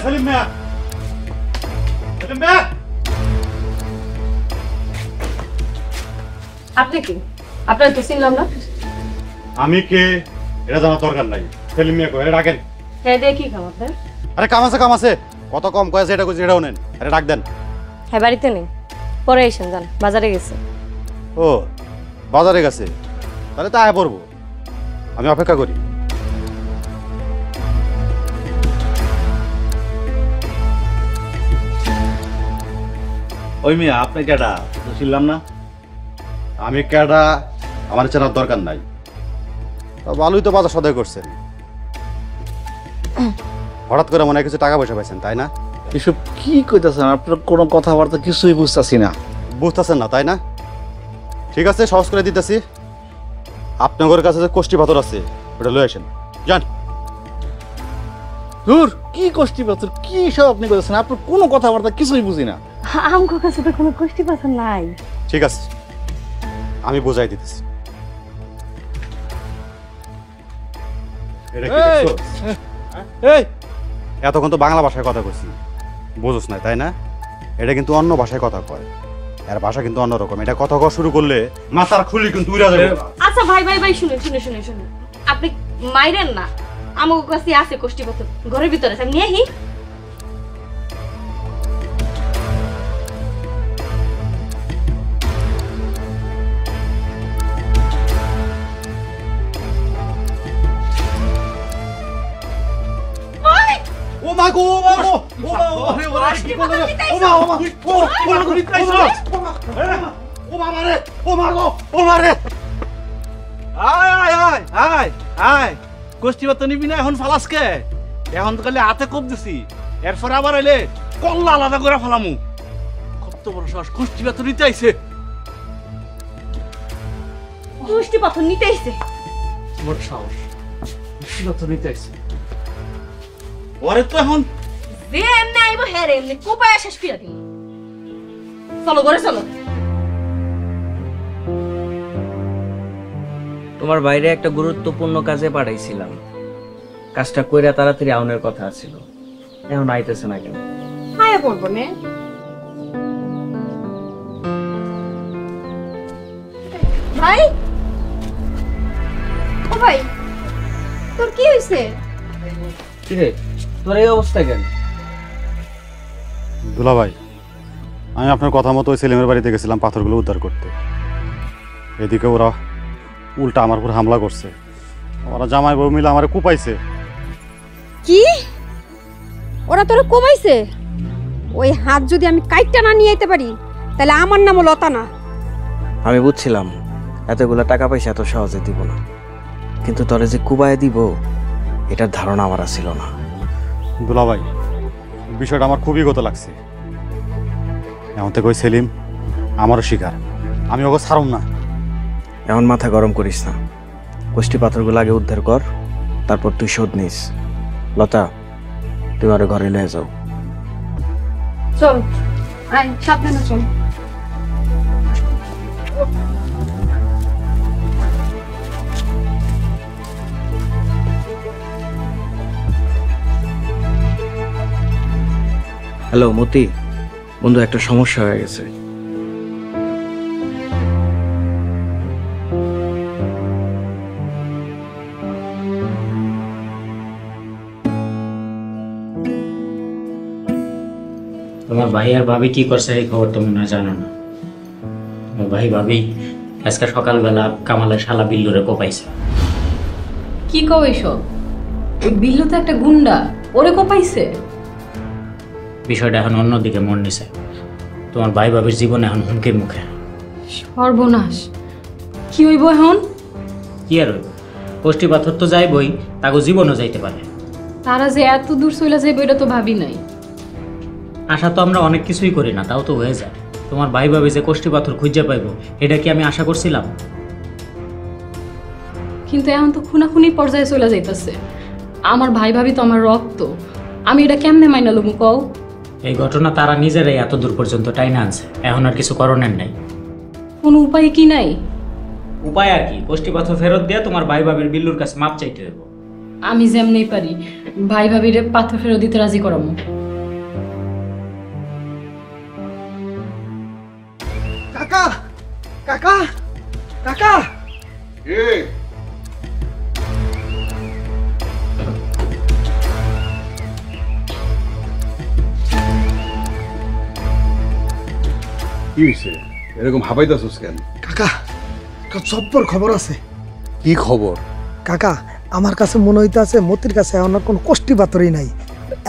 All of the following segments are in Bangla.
সেলিম মিয়া, সেলিম মিয়া, আপনি কি? আপনার তো চিনলাম না। আমি কে এটা জানার দরকার নাই। সেলিম মিয়া কই রাখেন। হ্যাঁ দিয়ে কি খাম আপনার? আরে কাম আছে কত কম কয়েছে এটা কইছে এটাও নেন। আরে ডাক দেন। হ্যাঁ বাড়িতে নেই, পরে এসেন যান, বাজারে গেছে। ও বাজারে গেছে, তাহলে তো আয় পড়বো, আমি অপেক্ষা করি। ওই মিয়া আপনি কেডা বুঝলাম না। আমি কেডা আমার চেনার দরকার নাই। ভালোই তো বাজার সদাই করছেন, হঠাৎ করে মনে হয় কিছু টাকা পয়সা পাইছেন তাই না? এসব কি কইতাছেন? আপনার কোনো কথাবার্তা কিছুই বুঝতাছি না। বুঝতেছেন না তাই না? ঠিক আছে, সহজ করে দিতেছি। আপনার কাছে যে কোষ্ঠী পাথর আছে ওটা লয়ে আসেন, যান। দূর, কি কষ্টি পাথর, কি সব আপনি কইতাছেন? আপনার কোনো কথাবার্তা কিছুই বুঝি না। আমগো কাছে তো কোনো কষ্টি পাথর নাই। ঠিক আছে, আমি বুঝাই দিতেছি। এটা কি এই, দেখছো? এই এতক্ষণ তো বাংলা ভাষায় কথা কইছি, বুঝোস না তাই না? এটা কিন্তু অন্য ভাষায় কথা কয়, এর ভাষা কিন্তু অন্যরকম। এটা কথা কওয়া শুরু করলে মাথার খুলি কিন্তু উড়া যাবে। আচ্ছা ভাই ভাই ভাই শুনে শুনে শুনে শুনে আপনি মাইরেন না। আমগো কাছে আছে কষ্টি পাথর, ঘরের ভিতরে আছে, আমি নিয়ে আহি। ও মা গো, ও মা গো, ও মা, ও রে, ও রে, কি করলে? ও মা, ও মা, ও মা গো, ও মা রে, ও মা গো, ও মা রে। আয় আয় আয় আয় আয়, কষ্টি পাথর নিবি না এখন? ফালাসকে এখন তো খালি হাতে কোপ দিছি, এরপর আবার এলে কল্লা আলাদা করে ফালামু। কত বড় সাহস, কষ্টি পাথর নিতে আইছে। কষ্টি পাথর নিতে আইছে? বড় সাহস, কষ্টি পাথর নিতে আইছে। ওরে তো এখন যে এমনি আইব হ্যাঁ রে এমনি কোপায় শেষ করে দিন। চলো ঘরে চলো। তোমার বাইরে একটা গুরুত্বপূর্ণ কাজে পাঠাইছিলাম, কাজটা কইরা তাড়াতাড়ি আউনের কথা ছিল, এখন আইতেছে না কেন? আয়া পড়বো নে। ভাই, ও ভাই, তোর কি হইছে? কিরে তোর এই অবস্থা কেন? দুলা ভাই, আমি আপনার কথা মতো ওই সেলিমের বাড়িতে গেছিলাম পাথরগুলো উদ্ধার করতে। এদিকে ওরা উল্টা আমার উপর হামলা করছে। ওরা জামাই বউ মিলে আমারে কুপাইছে। কি? ওরা তোরা কমাইছে? ওই হাত যদি আমি কাইটটা না নিয়ে আইতে পারি তাহলে আমার নামও লতা না। আমি বুঝছিলাম এতগুলো টাকা পয়সা এত সহজে দিব না, কিন্তু তোরে যে কুবায় দিব এটার ধারণা আমার ছিল না। দুলা ভাই, বিষয়টা আমার খুবই গত লাগছে। এমন থেকে ওই সেলিম আমারও শিকার, আমি ওকে ছাড়ুম না। এমন মাথা গরম করিস না, কোষ্ঠী পাথরগুলো আগে উদ্ধার কর, তারপর তুই শোধ নিস। লতা, তুই আরে ঘরে নিয়ে যাও। চল আয়, সাবধানে চল। হ্যালো মতি, বন্ধু একটা সমস্যা হয়ে গেছে। তোমার ভাই আর ভাবি কি করছে এই খবর তো মনে হয় জানো না। তোমার ভাই ভাবি আজকে সকালবেলা কামালের শালা বিল্লুরে কোপাইছে। কি কও এসব? ওই বিল্লু তো একটা গুন্ডা, ওরে কোপাইছে? বিষয়টা এখন অন্যদিকে মন নিছে। তোমার ভাই ভাবির জীবন এখন হুমকির মুখে। সর্বনাশ, কি হইব এখন? কি আর হইব? কোষ্ঠী পাথর তো যাইবই, তাকে জীবনও যাইতে পারে। তারা যে এত দূর চলে যাইব এটা তো ভাবি নাই। আশা তো আমরা অনেক কিছুই করি না, তাও তো হয়ে যায়। তোমার ভাই ভাবি যে কোষ্ঠী পাথর খুঁজে পাইব এটা কি আমি আশা করছিলাম? কিন্তু এখন তো খুনাখুনি পর্যায়ে চলে যাইতেছে। আমার ভাই ভাবি তো আমার রক্ত, আমি এটা কেমনে মাইনা লমু কও? এই ঘটনা তারা নিজেরাই এত দূর পর্যন্ত টাইনা আনছে, এখন আর কিছু করণের নাই। কোনো উপায় কি নাই? উপায় আর কি? কোষ্ঠী পাথর ফেরত দিয়ে তোমার ভাই ভাবির বিল্লুর কাছে মাপ চাইতে দেবো। আমি যেমনি পারি ভাই ভাবিরে পাথর ফেরত দিতে রাজি করামু। কাকা কাকা কাকা কি হয়েছে এরকম হাবাইতাছস কেন? কাকা একটা জব্বর খবর আছে। কি খবর? কাকা আমার কাছে মনে হইতাছে মতির কাছে এখন আর কোনো কষ্টি পাথরই নাই।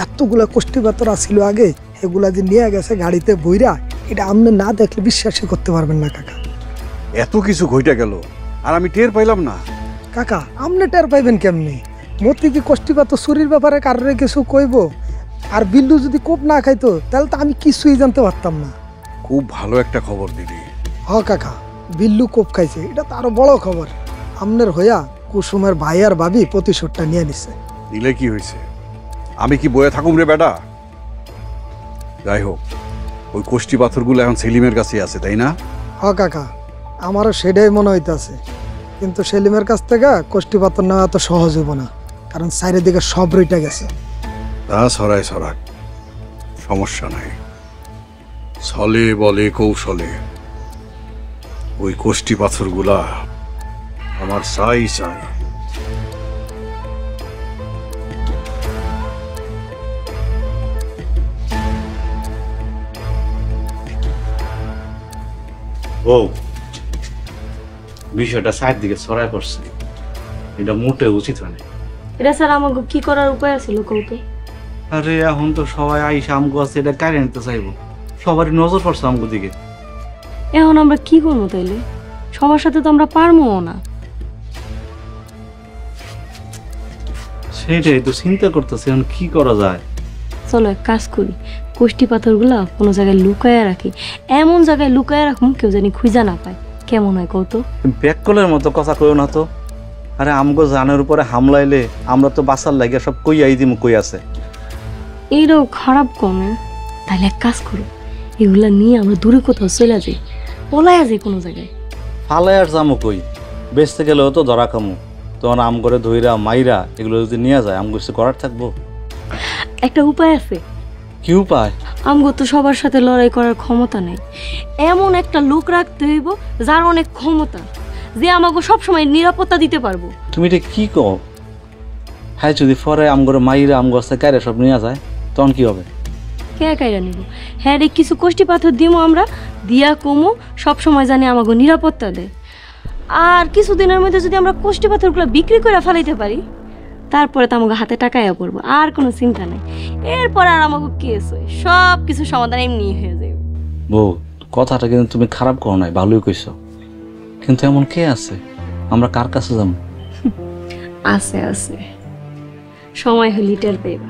এতগুলা কষ্টি পাথর আসছিল আগে, এগুলা যে নিয়ে গেছে গাড়িতে বইরা, এটা আপনি না দেখলে বিশ্বাসই করতে পারবেন না কাকা। এত কিছু ঘইটা গেল আর আমি টের পাইলাম না। কাকা আপনি টের পাইবেন কেমনি? মতি কি কষ্টি পাথর চুরির ব্যাপারে কারোর কিছু কইব? আর বিল্লু যদি কোপ না খাইতো তাহলে তো আমি কিছুই জানতে পারতাম না। খুব ভালো একটা খবর দিলি। হ কাকা, বিল্লু কোপ খাইছে, এটা তো আরো বড় খবর। আমনের হইয়া কুসুমের ভাই আর ভাবি প্রতিশোধটা নিয়ে নিছে। দিলে কি হয়েছে? আমি কি বয়ে থাকুম রে বেটা? যাই হোক, ওই কোষ্টি পাথরগুলো এখন সেলিমের কাছে আছে, তাই না? হ কাকা, আমারও সেটাই মনে হইতাছে। কিন্তু সেলিমের কাছ থেকে কোষ্টি পাথর নেওয়া এত সহজ হইব না, কারণ চারিদিকে সব রইটা গেছে। তা সরাই সরাক, সমস্যা নাই। ছলে বলে কৌশলে ওই কোষ্টি পাথরগুলা আমার চাই চাই। ও বিষয়টা সাইড দিকে ছড়ায় পড়ছে, এটা মোটে উচিত হয় না। এটা স্যার আমাকে কি করার উপায় আছে কৌতো? আরে এখন তো সবাই আইসা আমগো আছে এটা কারে নিতে চাইবো, সবারই নজর পড়ছে আমগো দিকে। এখন আমরা কি করবো তাইলে? সবার সাথে তো আমরা পারবো না। সেটাই তো চিন্তা করতেছি এখন কি করা যায়। চলো এক কাজ করি, কোষ্টি পাথরগুলা কোনো জায়গায় লুকায়া রাখি। এমন জায়গায় লুকায়া রাখুন কেউ জানি খুঁজা না পায়। কেমন হয় কৌতো? ব্যাককলের মতো কথা কইও না তো। আরে আমগো জানের উপরে হামলাইলে আমরা তো বাঁচার লাগিয়া সব কইয়াই দিমু কই আছে। এইটাও খারাপ কমে। তাহলে এক কাজ করো, এগুলা নিয়ে আমরা দূরে কোথাও চলে যাই, পলায়া যাই কোনো জায়গায়। ফালাই আর যামো কই? বেচতে গেলেও তো ধরা খামু। তোমার আম করে ধইরা মাইরা এগুলো যদি নিয়ে যায় আমগো কিছু করার থাকবো? একটা উপায় আছে। কি উপায়? আমগো তো সবার সাথে লড়াই করার ক্ষমতা নেই। এমন একটা লোক রাখতে হইব যার অনেক ক্ষমতা, যে আমাকে সবসময় নিরাপত্তা দিতে পারবো। তুমি এটা কি কও? হ্যাঁ, যদি পরে আমগরে মাইরা আমগো আছে কাইরা সব নিয়ে যায় তখন কি হবে? কে কাইরা নিব? হ্যাঁ রে, কিছু কোষ্টি পাথর দিমো আমরা, দিয়া কমো, সবসময় জানি আমাকে নিরাপত্তা দেয়। আর কিছুদিনের মধ্যে যদি আমরা কোষ্টি পাথরগুলো বিক্রি করে ফেলাইতে পারি, তারপরে তো আমাকে হাতে টাকাইয়া পড়বো, আর কোনো চিন্তা নাই। এরপর আর আমাকে কেস হয়, সব কিছু সমাধান এমনি হয়ে যাবে। বউ, কথাটা কিন্তু তুমি খারাপ করো নাই, ভালোই কইছো। কিন্তু এমন কে আছে? আমরা কার কাছে যাবো? আছে আছে, সময় হলে টের পাইবা।